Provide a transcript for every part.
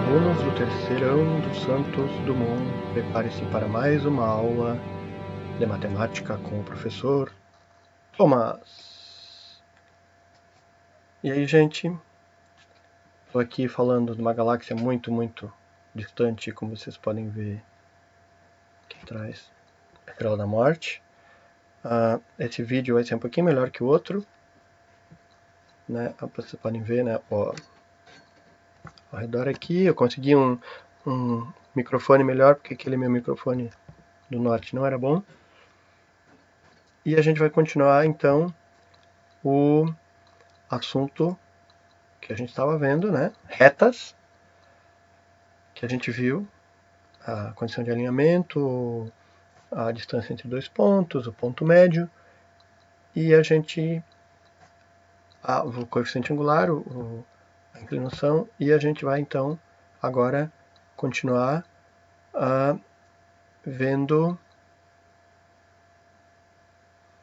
Alunos do terceirão do Santos Dumont, prepare-se para mais uma aula de matemática com o professor Thomas. E aí, gente? Estou aqui falando de uma galáxia muito distante, como vocês podem ver aqui atrás, a Estrela da Morte. Esse vídeo vai ser um pouquinho melhor que o outro, né? Vocês podem ver, né? Ao redor aqui eu consegui um microfone melhor, porque aquele meu microfone do norte não era bom. E a gente vai continuar então o assunto que a gente estava vendo, né? Retas, que a gente viu, a condição de alinhamento, a distância entre dois pontos, o ponto médio, e a gente, o coeficiente angular, a inclinação, e a gente vai então agora continuar vendo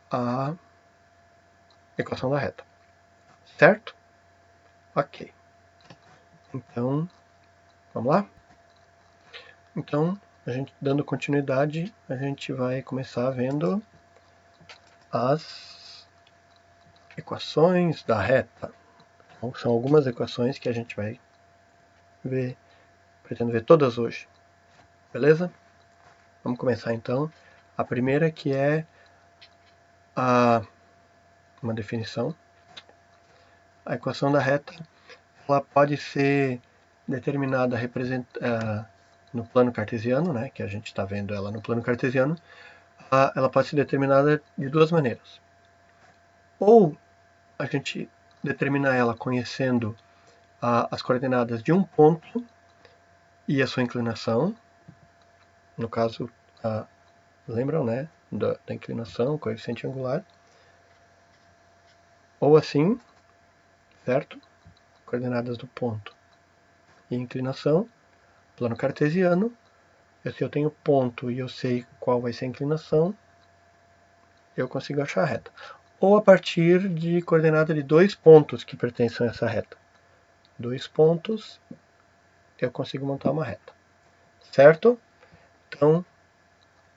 a equação da reta, certo? Ok. Então, vamos lá? Então, a gente dando continuidade, a gente vai começar vendo as equações da reta. Então, são algumas equações que a gente vai ver, pretendo ver todas hoje. Beleza? Vamos começar então. A primeira que é uma definição. A equação da reta ela pode ser determinada no plano cartesiano, né, que a gente está vendo ela no plano cartesiano. Ela pode ser determinada de duas maneiras. Ou a gente determina ela conhecendo as coordenadas de um ponto e a sua inclinação. No caso, lembram, né, da inclinação, coeficiente angular. Ou assim, certo? Coordenadas do ponto e inclinação, plano cartesiano. Se eu tenho ponto e eu sei qual vai ser a inclinação, eu consigo achar a reta. Ou a partir de coordenada de dois pontos que pertencem a essa reta. Dois pontos, eu consigo montar uma reta. Certo? Então,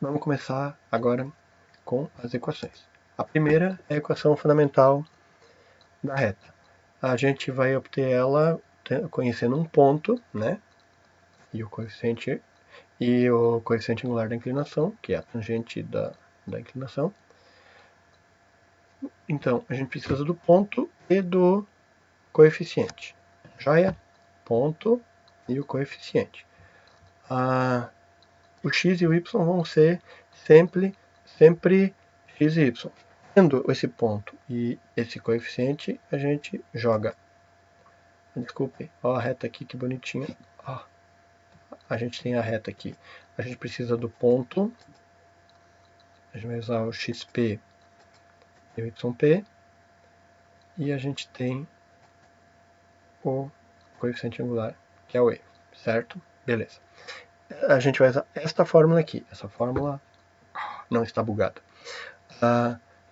vamos começar agora com as equações. A primeira é a equação fundamental da reta. A gente vai obter ela conhecendo um ponto, né? E o coeficiente angular da inclinação, que é a tangente da inclinação. Então, a gente precisa do ponto e do coeficiente. Joia? Ponto e o coeficiente. O x e o y vão ser sempre x e y. Tendo esse ponto e esse coeficiente, a gente joga. Desculpe, ó a reta aqui, que bonitinha. Ó, a gente tem a reta aqui. A gente precisa do ponto. A gente vai usar o xp e o yp. E a gente tem o coeficiente angular, que é o e, certo? Beleza. A gente vai usar esta fórmula aqui. Essa fórmula não está bugada.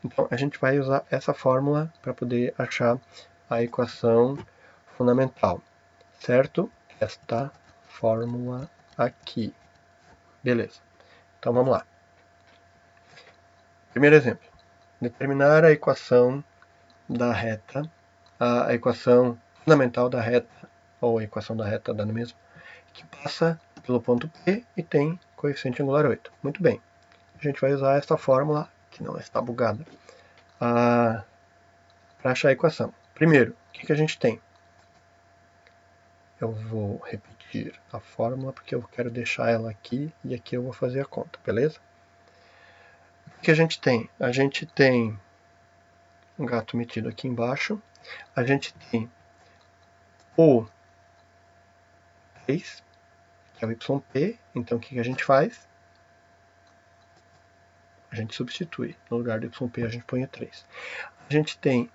Então, a gente vai usar essa fórmula para poder achar a equação fundamental, certo? Esta fórmula aqui. Beleza. Então, vamos lá. Primeiro exemplo. Determinar a equação da reta, a equação fundamental da reta, ou a equação da reta, dando mesmo, que passa pelo ponto P e tem coeficiente angular 8. Muito bem. A gente vai usar esta fórmula, que não está bugada, para achar a equação. Primeiro, o que a gente tem? Eu vou repetir a fórmula porque eu quero deixar ela aqui e aqui eu vou fazer a conta, beleza? O que a gente tem? A gente tem um gato metido aqui embaixo. A gente tem o 3, que é o yp. Então, o que a gente faz? A gente substitui. No lugar do yp, a gente põe o 3. A gente tem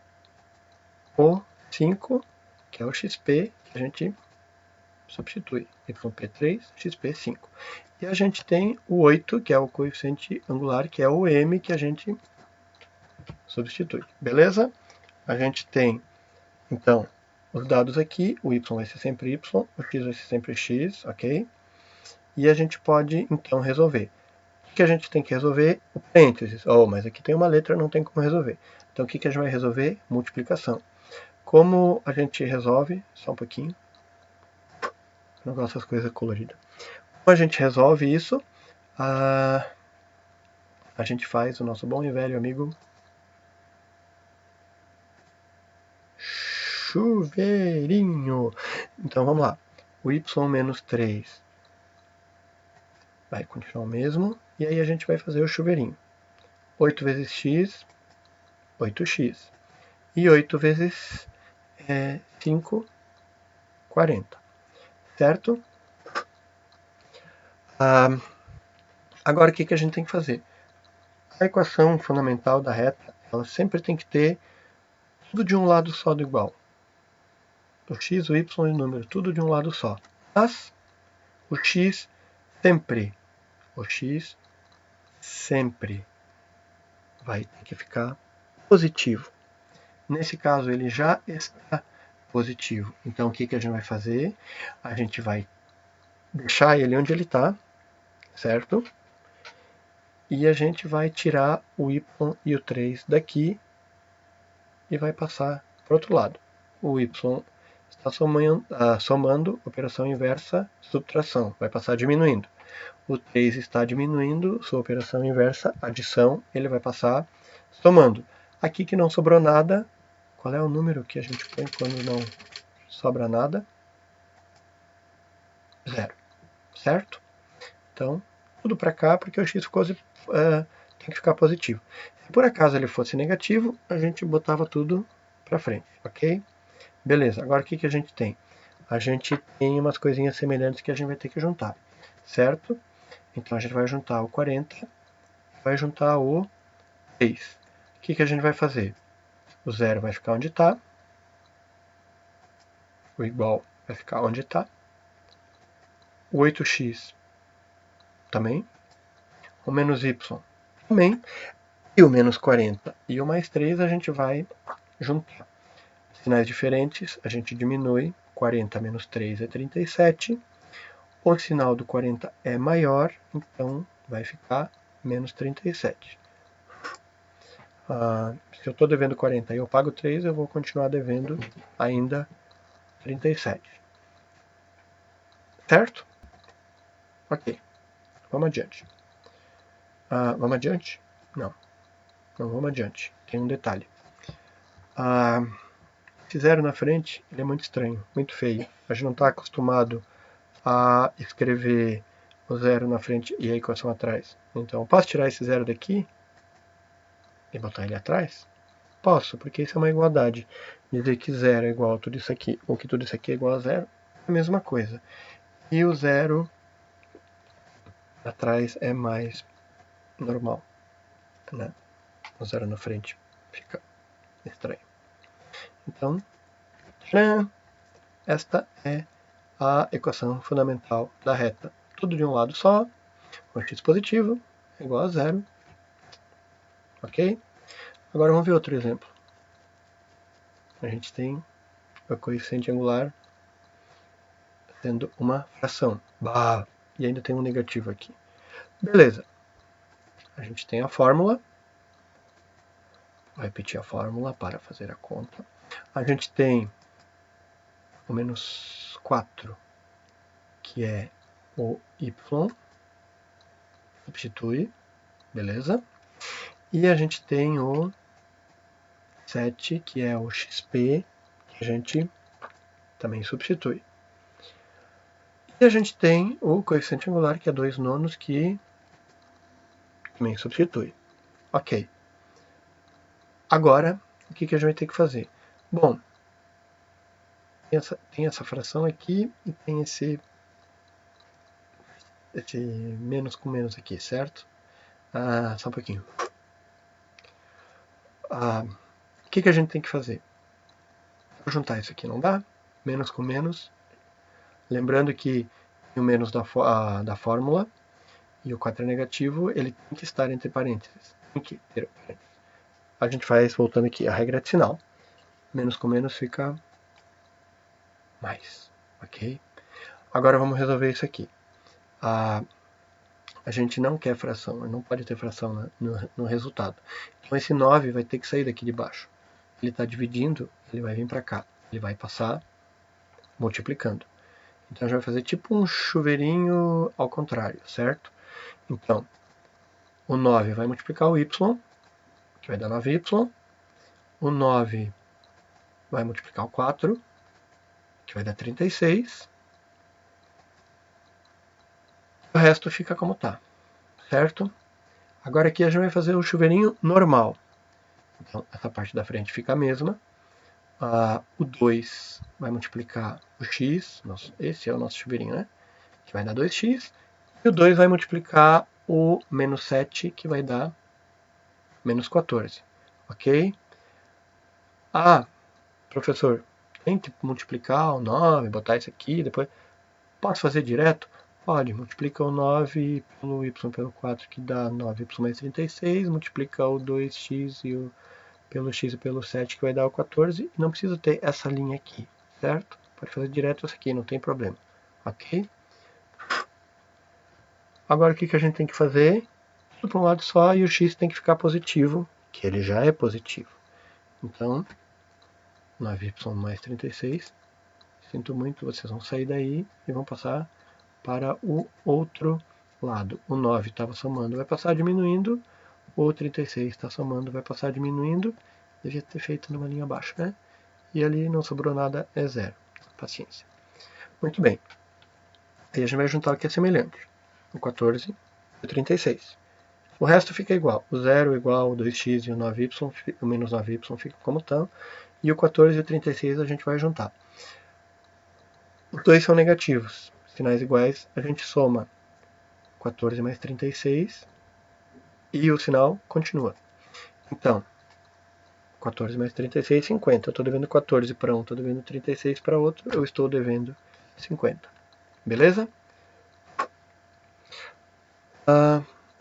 o 5, que é o xp, que a gente substitui. yp3, xp5. E a gente tem o 8, que é o coeficiente angular, que é o m, que a gente substitui. Beleza? A gente tem, então, os dados aqui, o y vai ser sempre y, o x vai ser sempre x, ok? E a gente pode, então, resolver. O que a gente tem que resolver? O parênteses. Oh, mas aqui tem uma letra, não tem como resolver. Então, o que a gente vai resolver? Multiplicação. Como a gente resolve? Só um pouquinho. Eu não gosto das coisas coloridas. Como a gente resolve isso? A gente faz o nosso bom e velho amigo chuveirinho. Então, vamos lá. O y menos 3 vai continuar o mesmo. E aí a gente vai fazer o chuveirinho. 8 vezes x, 8x. E 8 vezes 5, 40. Certo? Agora, o que a gente tem que fazer? A equação fundamental da reta, ela sempre tem que ter tudo de um lado só do igual. O x, o y e o número, tudo de um lado só. Mas o x sempre vai ter que ficar positivo. Nesse caso, ele já está positivo. Então, o que a gente vai fazer? A gente vai deixar ele onde ele está, certo? E a gente vai tirar o y e o 3 daqui e vai passar para o outro lado. O y está somando operação inversa, subtração, vai passar diminuindo. O 3 está diminuindo, sua operação inversa, adição, ele vai passar somando. Aqui que não sobrou nada, qual é o número que a gente põe quando não sobra nada? 0, certo? Então, tudo para cá, porque o x tem que ficar positivo. Se por acaso ele fosse negativo, a gente botava tudo para frente, ok? Beleza, agora o que a gente tem? A gente tem umas coisinhas semelhantes que a gente vai ter que juntar, certo? Então a gente vai juntar o 40, vai juntar o 3. O que a gente vai fazer? O 0 vai ficar onde está, o igual vai ficar onde está, o 8x também, o menos y também, e o menos 40 e o mais 3 a gente vai juntar. Sinais diferentes, a gente diminui, 40 menos 3 é 37, o sinal do 40 é maior, então vai ficar menos 37. Se eu estou devendo 40 e eu pago 3, eu vou continuar devendo ainda 37. Certo? Ok. Vamos adiante. Vamos adiante? Não. Não vamos adiante. Tem um detalhe. Esse zero na frente, ele é muito estranho, muito feio. A gente não está acostumado a escrever o zero na frente e a equação atrás. Então, posso tirar esse zero daqui e botar ele atrás? Posso, porque isso é uma igualdade. Dizer que zero é igual a tudo isso aqui, ou que tudo isso aqui é igual a zero, é a mesma coisa. E o zero atrás é mais normal, né? O zero na frente fica estranho. Então, esta é a equação fundamental da reta. Tudo de um lado só, com x positivo é igual a zero. Ok? Agora vamos ver outro exemplo. A gente tem o coeficiente angular sendo uma fração. Bah! E ainda tem um negativo aqui. Beleza. A gente tem a fórmula. Vou repetir a fórmula para fazer a conta. A gente tem o menos 4, que é o y. Substitui. Beleza? E a gente tem o 7, que é o xp, que a gente também substitui. E a gente tem o coeficiente angular, que é 2 nonos, que também substitui. Ok. Agora, o que a gente vai ter que fazer? Bom, tem essa fração aqui e tem esse menos com menos aqui, certo? Só um pouquinho. O que a gente tem que fazer? Vou juntar isso aqui, não dá? Menos com menos. Lembrando que o menos da fórmula e o 4 é negativo, ele tem que estar entre parênteses. Tem que ter parênteses. A gente faz, voltando aqui, a regra de sinal. Menos com menos fica mais, ok? Agora vamos resolver isso aqui. A gente não quer fração, não pode ter fração no resultado. Então esse 9 vai ter que sair daqui de baixo. Ele está dividindo, ele vai vir para cá. Ele vai passar multiplicando. Então a gente vai fazer tipo um chuveirinho ao contrário, certo? Então, o 9 vai multiplicar o y, que vai dar 9y. O 9 vai multiplicar o 4, que vai dar 36. O resto fica como está, certo? Agora aqui a gente vai fazer o chuveirinho normal. Então, essa parte da frente fica a mesma. O 2 vai multiplicar o x, esse é o nosso chuveirinho, né? Que vai dar 2x. E o 2 vai multiplicar o menos 7, que vai dar menos 14. Ok? Professor, tem que multiplicar o 9, botar isso aqui, depois... Posso fazer direto? Pode. Multiplica o 9 pelo y pelo 4, que dá 9y mais 36. Multiplica o 2x pelo x e pelo 7, que vai dar o 14. E não precisa ter essa linha aqui, certo? Pode fazer direto isso aqui, não tem problema. Ok? Agora o que a gente tem que fazer? Tudo para um lado só e o x tem que ficar positivo, que ele já é positivo. Então, 9y mais 36. Sinto muito, vocês vão sair daí e vão passar para o outro lado. O 9 estava somando, vai passar diminuindo. O 36 está somando, vai passar diminuindo. Devia ter feito numa linha abaixo, né? E ali não sobrou nada, é zero. Paciência. Muito bem. Aí a gente vai juntar o que é semelhante. O 14 e o 36. O resto fica igual. O 0 igual, o 2x e o 9y, o menos 9y fica como estão. E o 14 e o 36 a gente vai juntar. Os dois são negativos. Sinais iguais, a gente soma 14 mais 36 e o sinal continua. Então, 14 mais 36, 50. Eu estou devendo 14 para um, estou devendo 36 para outro, eu estou devendo 50. Beleza?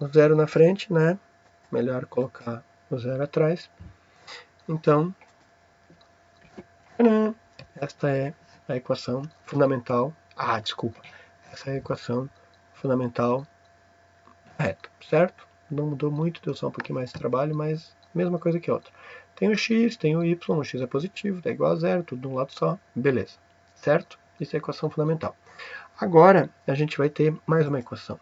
O zero na frente, né? Melhor colocar o zero atrás. Então, esta é a equação fundamental. Desculpa. Essa é a equação fundamental reta, certo? Não mudou muito, deu só um pouquinho mais de trabalho, mas mesma coisa que outra. Tem o x, tem o y, o x é positivo, é igual a zero, tudo de um lado só, beleza, certo? Isso é a equação fundamental. Agora, a gente vai ter mais uma equação.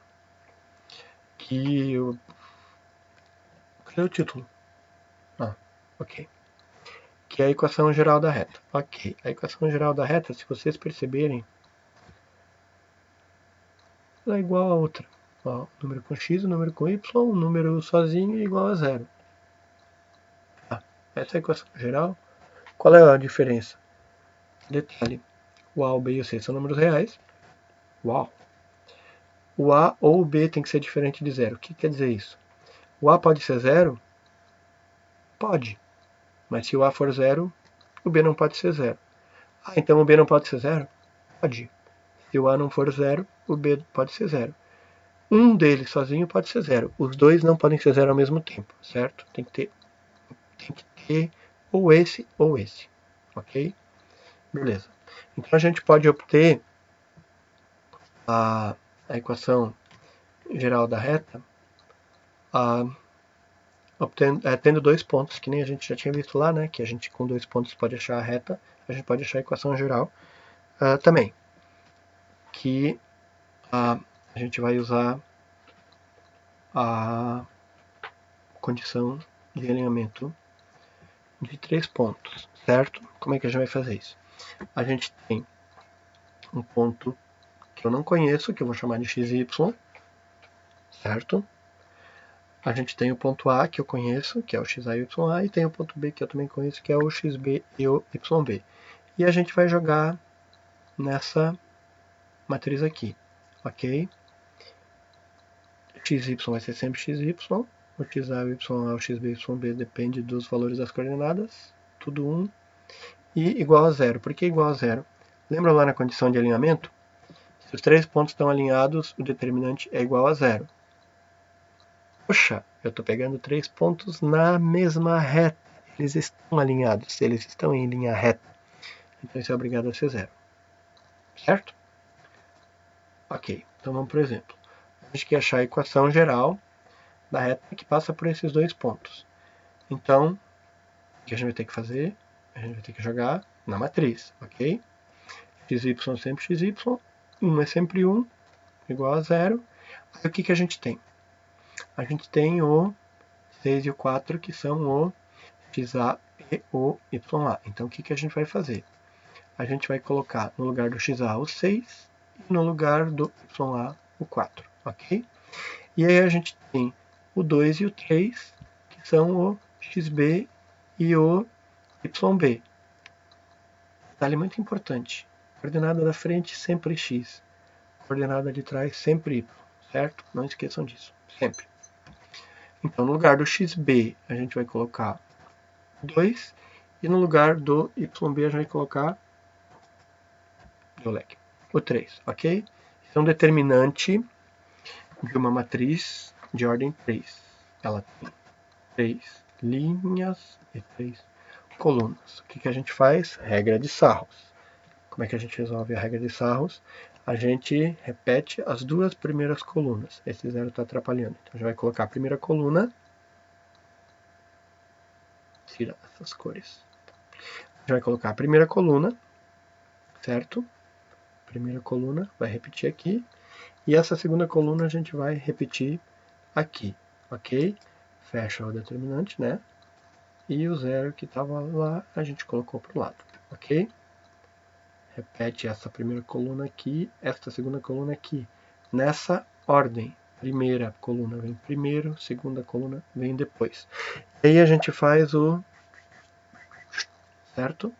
Cadê o título? Ok. Que é a equação geral da reta. Ok, a equação geral da reta, se vocês perceberem, ela é igual a outra. O número com x, o número com y, o número sozinho é igual a zero. Essa é a equação geral. Qual é a diferença? Detalhe, o A, o B e o C são números reais. Uau! O A ou o B tem que ser diferente de zero. O que quer dizer isso? O A pode ser zero? Pode. Mas se o A for zero, o B não pode ser zero. Então o B não pode ser zero? Pode. Se o A não for zero, o B pode ser zero. Um deles sozinho pode ser zero. Os dois não podem ser zero ao mesmo tempo, certo? Tem que ter ou esse ou esse. Ok? Beleza. Então a gente pode obter a equação geral da reta tendo dois pontos, que nem a gente já tinha visto lá, né? Que a gente com dois pontos pode achar a reta, a gente pode achar a equação geral também. Que a gente vai usar a condição de alinhamento de 3 pontos, certo? Como é que a gente vai fazer isso? A gente tem um ponto que eu não conheço, que eu vou chamar de x e y, certo? A gente tem o ponto A, que eu conheço, que é o xa e o ya, e tem o ponto B, que eu também conheço, que é o xb e o yb. E a gente vai jogar nessa matriz aqui, ok? xy vai ser sempre xy, o xa, o ya, o xb e o yb depende dos valores das coordenadas, tudo 1, e igual a zero. Por que igual a zero? Lembra lá na condição de alinhamento? Se os três pontos estão alinhados, o determinante é igual a zero. Poxa, eu estou pegando 3 pontos na mesma reta. Eles estão alinhados, eles estão em linha reta. Então isso é obrigado a ser zero. certo? Ok, então vamos para o exemplo. A gente quer achar a equação geral da reta que passa por esses dois pontos. Então, o que a gente vai ter que fazer? A gente vai ter que jogar na matriz, ok? xy sempre xy, 1 é sempre 1, igual a 0. Aí o que a gente tem? A gente tem o 6 e o 4, que são o xa e o ya. Então, o que a gente vai fazer? A gente vai colocar no lugar do xa o 6 e no lugar do ya o 4, ok? E aí a gente tem o 2 e o 3, que são o xb e o yb. Detalhe muito importante. Coordenada da frente sempre x. Coordenada de trás sempre y. Certo? Não esqueçam disso. Sempre. Então, no lugar do xb, a gente vai colocar 2. E no lugar do yb, a gente vai colocar o 3. Ok? Isso é um determinante de uma matriz de ordem 3. Ela tem 3 linhas e 3 colunas. O que a gente faz? Regra de Sarros. Como é que a gente resolve a regra de Sarros? A gente repete as duas primeiras colunas. Esse zero está atrapalhando. Então, a gente vai colocar a primeira coluna. Tira essas cores. A gente vai colocar a primeira coluna, certo? Primeira coluna, vai repetir aqui. E essa segunda coluna a gente vai repetir aqui, ok? Fecha o determinante, né? E o zero que estava lá, a gente colocou para o lado, ok? Repete essa primeira coluna aqui, esta segunda coluna aqui. Nessa ordem. Primeira coluna vem primeiro, segunda coluna vem depois. E aí a gente faz o... certo?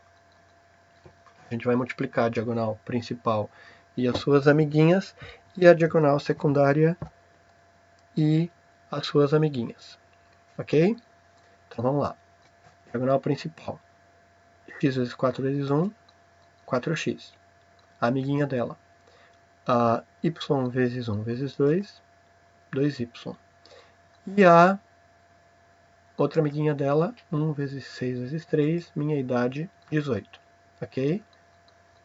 A gente vai multiplicar a diagonal principal e as suas amiguinhas, e a diagonal secundária e as suas amiguinhas. Ok? Então vamos lá. Diagonal principal. X vezes 4 vezes 1, 4x. A amiguinha dela. A y vezes 1 vezes 2, 2y. E a outra amiguinha dela, 1 vezes 6 vezes 3, minha idade, 18. Ok?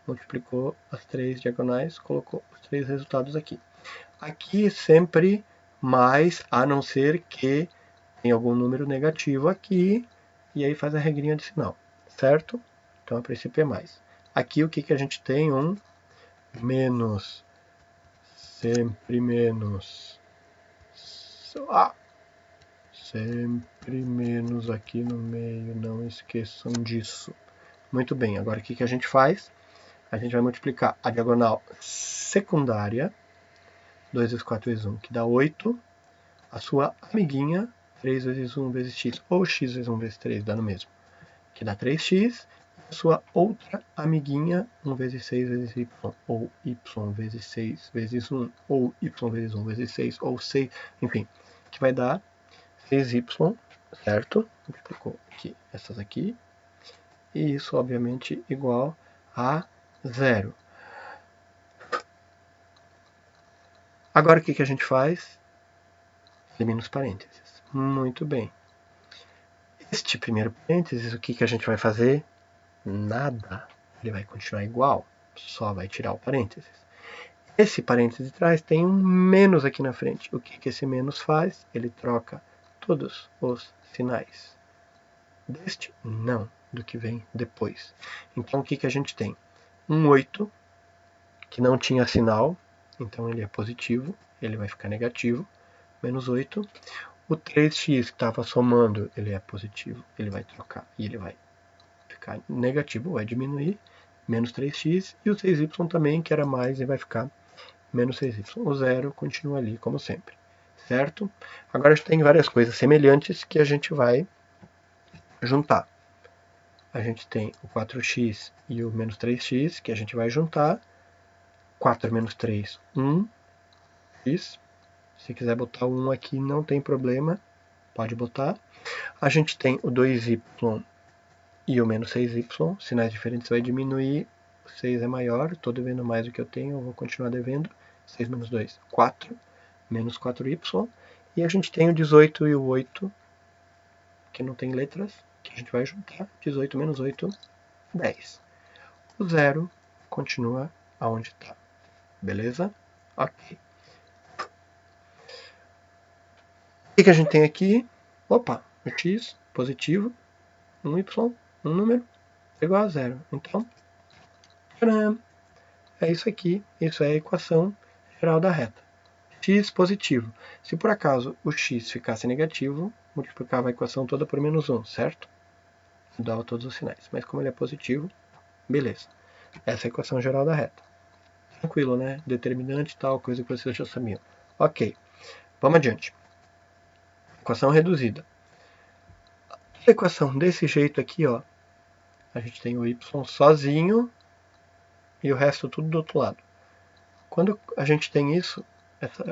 Multiplicou as três diagonais, colocou os três resultados aqui. Aqui sempre mais, a não ser que tem algum número negativo aqui, e aí faz a regrinha de sinal, certo? Então, a princípio é mais. Aqui o que a gente tem? Um menos, sempre menos. Sempre menos aqui no meio, não esqueçam disso. Muito bem, agora o que a gente faz? A gente vai multiplicar a diagonal secundária, 2 vezes 4 vezes 1, que dá 8. A sua amiguinha, 3 vezes 1 vezes x, ou x vezes 1 vezes 3, dá no mesmo, que dá 3x. A sua outra amiguinha, 1 vezes 6 vezes y, ou y vezes 6 vezes 1, ou y vezes 1 vezes 6, ou 6, enfim, que vai dar 6y, certo? Multiplicou aqui, essas aqui. E isso, obviamente, igual a 0. Agora o que a gente faz? Elimina os parênteses. Muito bem. Este primeiro parênteses, o que a gente vai fazer? Nada. Ele vai continuar igual, só vai tirar o parênteses. Esse parênteses de trás tem um menos aqui na frente. O que esse menos faz? Ele troca todos os sinais. Deste, não, do que vem depois. Então, o que a gente tem? Um 8, que não tinha sinal, então ele é positivo, ele vai ficar negativo, menos 8. O 3x que estava somando, ele é positivo, ele vai trocar e ele vai ficar negativo, vai diminuir, menos 3x. E o 6y também, que era mais, e vai ficar menos 6y. O zero continua ali, como sempre, certo? Agora a gente tem várias coisas semelhantes que a gente vai juntar. A gente tem o 4x e o menos 3x, que a gente vai juntar. 4 menos 3, 1x. Se quiser botar o 1 aqui, não tem problema, pode botar. A gente tem o 2y e o menos 6y, sinais diferentes vai diminuir, o 6 é maior, estou devendo mais do que eu tenho, eu vou continuar devendo. 6 menos 2, 4, menos 4y. E a gente tem o 18 e o 8, que não tem letras, que a gente vai juntar. 18 menos 8, 10. O zero continua aonde está. Beleza? Ok. O que a gente tem aqui? Opa, o x positivo, um y, um número, igual a zero. Então, tcharam, é isso aqui. Isso é a equação geral da reta. X positivo. Se por acaso o x ficasse negativo, multiplicava a equação toda por menos 1, certo? Mudava todos os sinais. Mas como ele é positivo, beleza. Essa é a equação geral da reta. Tranquilo, né? Determinante e tal, coisa que vocês já sabiam. Ok, vamos adiante. Equação reduzida. A equação desse jeito aqui, ó, a gente tem o y sozinho e o resto tudo do outro lado. Quando a gente tem isso,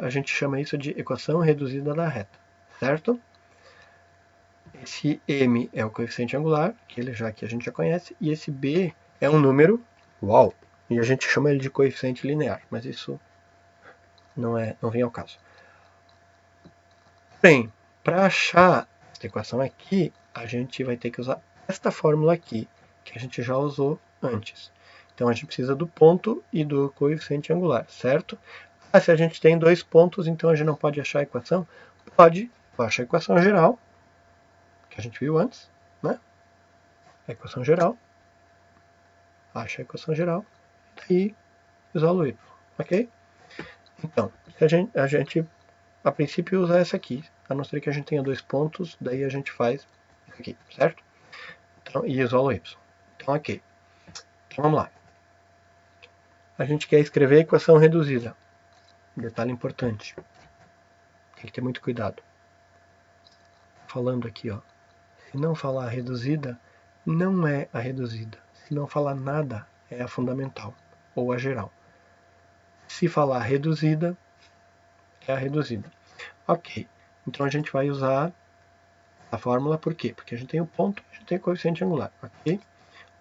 a gente chama isso de equação reduzida da reta, certo? Esse m é o coeficiente angular, que a gente já conhece, e esse b é um número, uau, e a gente chama ele de coeficiente linear, mas isso não vem ao caso. Bem, para achar essa equação aqui, a gente vai ter que usar esta fórmula aqui, que a gente já usou antes. Então a gente precisa do ponto e do coeficiente angular, certo? Se a gente tem dois pontos, então a gente não pode achar a equação? Pode, acha a equação geral, que a gente viu antes, né? A equação geral, acha a equação geral, e isola o y, ok? Então, a gente a princípio usa essa aqui, a não ser que a gente tenha dois pontos, daí a gente faz isso aqui, certo? Então, e isola o y. Então, ok. Então, vamos lá. A gente quer escrever a equação reduzida. Detalhe importante. Tem que ter muito cuidado. Falando aqui, ó. Se não falar reduzida, não é a reduzida. Se não falar nada, é a fundamental, ou a geral. Se falar reduzida, é a reduzida. Ok. Então, a gente vai usar a fórmula, por quê? Porque a gente tem o ponto, a gente tem o coeficiente angular, ok?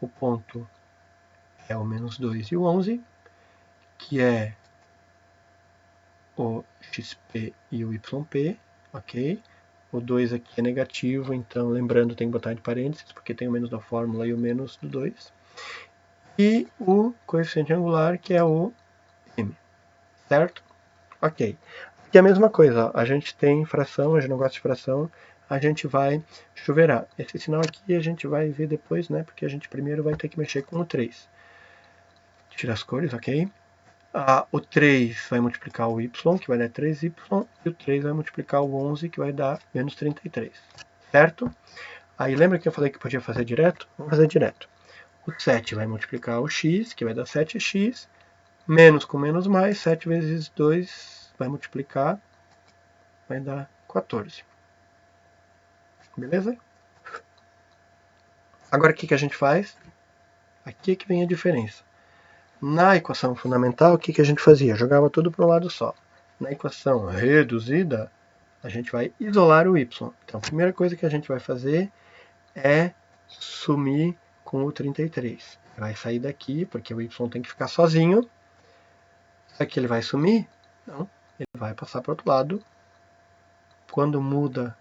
O ponto é o menos 2 e o 11, que é o xp e o yp, ok? O 2 aqui é negativo, então lembrando tem que botar entre parênteses, porque tem o menos da fórmula e o menos do 2. E o coeficiente angular, que é o m, certo? Ok. Aqui é a mesma coisa, ó. A gente tem fração, a gente não gosta de fração, a gente vai chuveirar. Esse sinal aqui a gente vai ver depois, né? Porque a gente primeiro vai ter que mexer com o 3. Tira as cores, ok? O 3 vai multiplicar o y, que vai dar 3y, e o 3 vai multiplicar o 11, que vai dar menos 33, certo? Aí lembra que eu falei que podia fazer direto? Vamos fazer direto. O 7 vai multiplicar o x, que vai dar 7x, menos com menos mais, 7 vezes 2 vai multiplicar, vai dar 14. Beleza? Agora o que a gente faz? Aqui é que vem a diferença. Na equação fundamental, o que a gente fazia? Jogava tudo para um lado só. Na equação reduzida, a gente vai isolar o y. Então, a primeira coisa que a gente vai fazer é sumir com o 33. Vai sair daqui, porque o y tem que ficar sozinho. Será que ele vai sumir? Não. Ele vai passar para o outro lado. Quando muda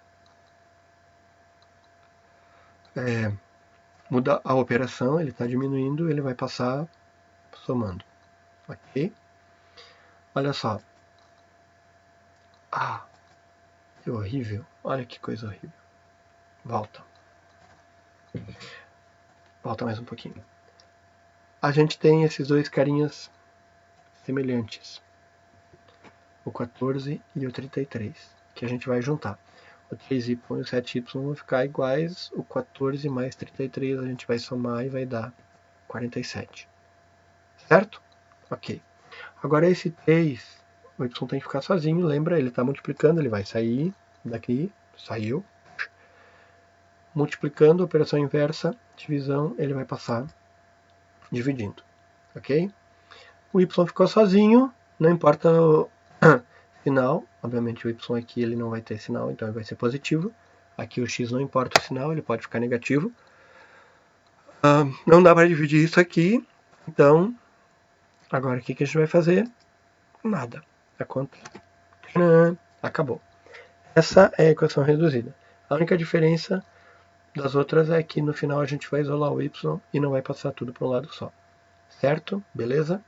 a operação, ele está diminuindo, ele vai passar somando. Ok? Olha só. Que horrível. Olha que coisa horrível. Volta. Volta mais um pouquinho. A gente tem esses dois carinhas semelhantes. O 14 e o 33, que a gente vai juntar. O 3y e o 7y vão ficar iguais. O 14 mais 33 a gente vai somar e vai dar 47. Certo? Ok. Agora esse 3, o y tem que ficar sozinho, lembra? Ele está multiplicando, ele vai sair daqui, saiu. Multiplicando, operação inversa, divisão, ele vai passar dividindo. Ok? O y ficou sozinho, não importa o sinal, obviamente o y aqui ele não vai ter sinal, então ele vai ser positivo. Aqui o x não importa o sinal, ele pode ficar negativo. Não dá para dividir isso aqui, então agora o que a gente vai fazer? Nada. A conta acabou. Essa é a equação reduzida. A única diferença das outras é que no final a gente vai isolar o y e não vai passar tudo para um lado só. Certo? Beleza?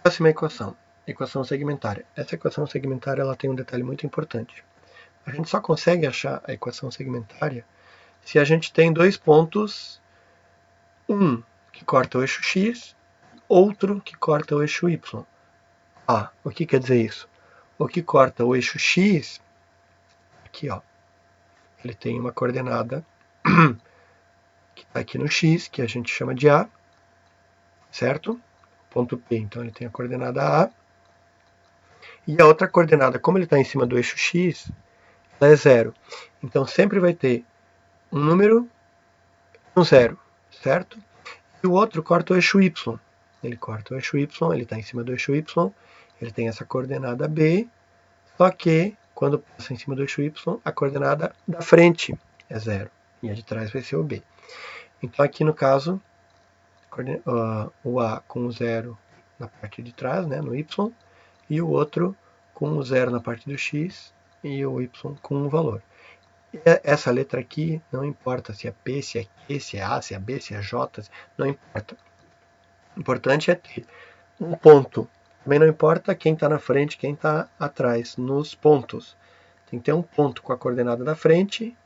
Próxima equação. Equação segmentária. Essa equação segmentária ela tem um detalhe muito importante. A gente só consegue achar a equação segmentária se a gente tem dois pontos, um que corta o eixo x, outro que corta o eixo y. O que quer dizer isso? O que corta o eixo x, aqui ó, ele tem uma coordenada que está aqui no x, que a gente chama de A, certo? Ponto P, então ele tem a coordenada A. E a outra coordenada, como ele está em cima do eixo x, ela é 0. Então sempre vai ter um número e um 0, certo? E o outro corta o eixo y. Ele corta o eixo y, ele está em cima do eixo y, ele tem essa coordenada B, só que quando passa em cima do eixo y, a coordenada da frente é 0. E a de trás vai ser o B. Então aqui no caso, o A com o 0 na parte de trás, né, no Y, e o outro com o 0 na parte do X e o Y com um valor. E essa letra aqui não importa se é P, se é Q, se é A, se é B, se é J, não importa. O importante é ter um ponto. Também não importa quem está na frente, quem está atrás, nos pontos. Tem que ter um ponto com a coordenada da frente,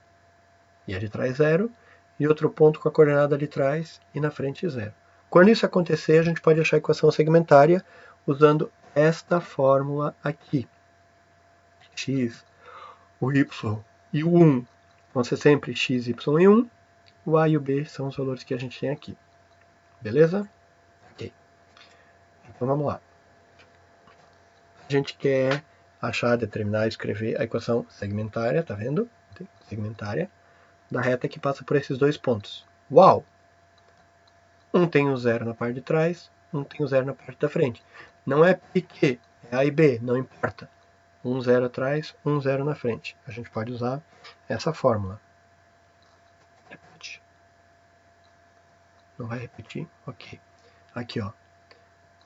e a de trás 0, e outro ponto com a coordenada de trás e na frente 0. Quando isso acontecer, a gente pode achar a equação segmentária usando esta fórmula aqui. X, o Y e o 1 vão ser sempre x, y e 1. O A e o B são os valores que a gente tem aqui. Beleza? Ok. Então vamos lá. A gente quer achar, determinar, escrever a equação segmentária, tá vendo? Segmentária da reta que passa por esses dois pontos. Uau! Um tem o 0 na parte de trás, um tem o 0 na parte da frente. Não é PQ, é A e B, não importa. Um 0 atrás, um 0 na frente. A gente pode usar essa fórmula. Repete. Não vai repetir? Ok. Aqui, ó.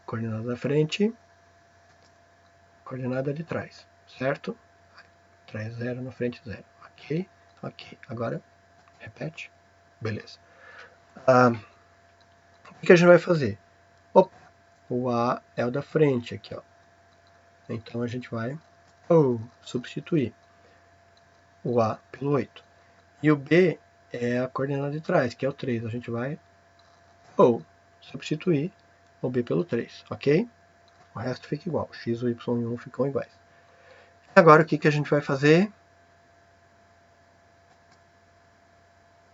Coordenada da frente, coordenada de trás, certo? Trás 0, na frente 0. Ok? Ok. Agora, repete. Beleza. O que a gente vai fazer? Opa, o A é o da frente aqui, ó. Então a gente vai substituir o A pelo 8. E o B é a coordenada de trás, que é o 3. A gente vai substituir o B pelo 3, ok? O resto fica igual. X, o Y e o 1 ficam iguais. Agora o que a gente vai fazer?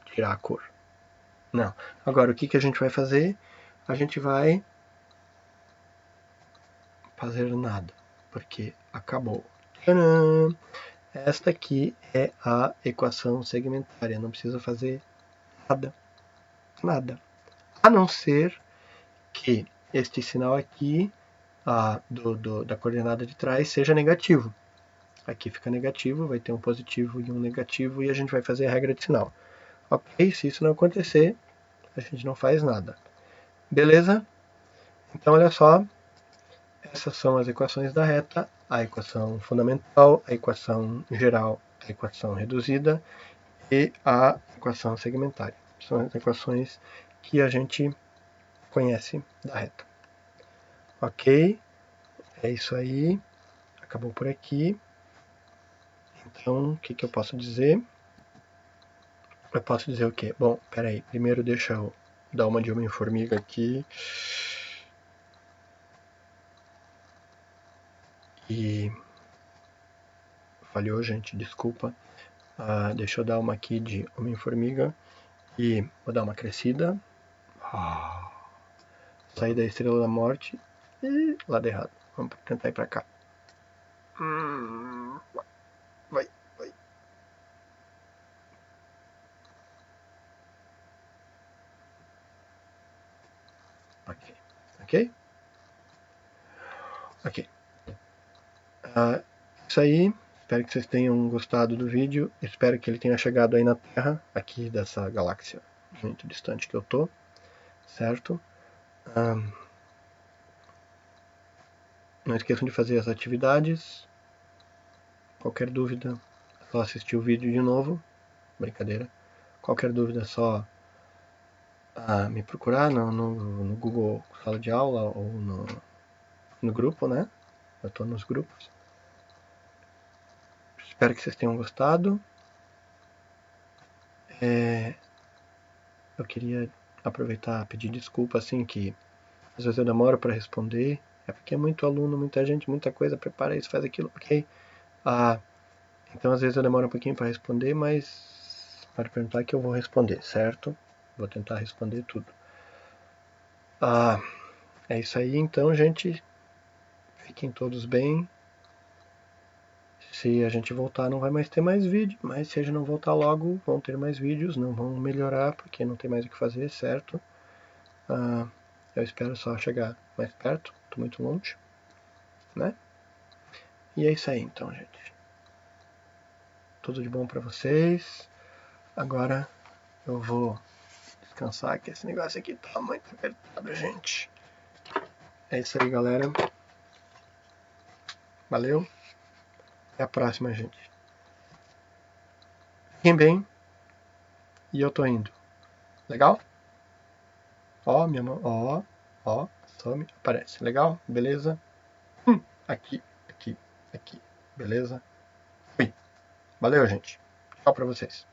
Tirar a cor. Não. Agora o que a gente vai fazer? A gente vai fazer nada, porque acabou. Tcharam! Esta aqui é a equação segmentária. Não precisa fazer nada. Nada. A não ser que este sinal aqui da coordenada de trás seja negativo. Aqui fica negativo, vai ter um positivo e um negativo, e a gente vai fazer a regra de sinal. Ok? Se isso não acontecer, a gente não faz nada. Beleza? Então, olha só. Essas são as equações da reta, a equação fundamental, a equação geral, a equação reduzida e a equação segmentária. São as equações que a gente conhece da reta. Ok? É isso aí. Acabou por aqui. Então, o que eu posso dizer? Eu posso dizer o quê? Bom, peraí. Primeiro deixa eu dar uma de Homem-Formiga aqui. E falhou, gente, desculpa. Deixa eu dar uma aqui de Homem-Formiga. E vou dar uma crescida. Sair da Estrela da Morte. E lado errado. Vamos tentar ir pra cá. Vai. Ok? Ok. Isso aí. Espero que vocês tenham gostado do vídeo. Espero que ele tenha chegado aí na Terra, aqui dessa galáxia muito distante que eu tô. Certo? Não esqueçam de fazer as atividades. Qualquer dúvida, é só assistir o vídeo de novo. Brincadeira. Qualquer dúvida é só me procurar no Google Sala de Aula ou no no grupo, né? Eu estou nos grupos. Espero que vocês tenham gostado. Eu queria aproveitar e pedir desculpa, assim, que às vezes eu demoro para responder. É porque é muito aluno, muita gente, muita coisa, prepara isso, faz aquilo, ok? Então às vezes eu demoro um pouquinho para responder, mas pode perguntar que eu vou responder, certo? Vou tentar responder tudo. É isso aí, então, gente. Fiquem todos bem. Se a gente voltar, não vai mais ter mais vídeo, mas se a gente não voltar logo, vão ter mais vídeos, não vão melhorar, porque não tem mais o que fazer, certo? Eu espero só chegar mais perto, tô muito longe, né? E é isso aí, então, gente. Tudo de bom pra vocês. Agora eu vou descansar, que esse negócio aqui tá muito apertado, gente. É isso aí, galera. Valeu. Até a próxima, gente. Fiquem bem. E eu tô indo. Legal? Ó, minha mão. Ó. Só me aparece. Legal? Beleza? Aqui. Beleza? Fui. Valeu, gente. Tchau pra vocês.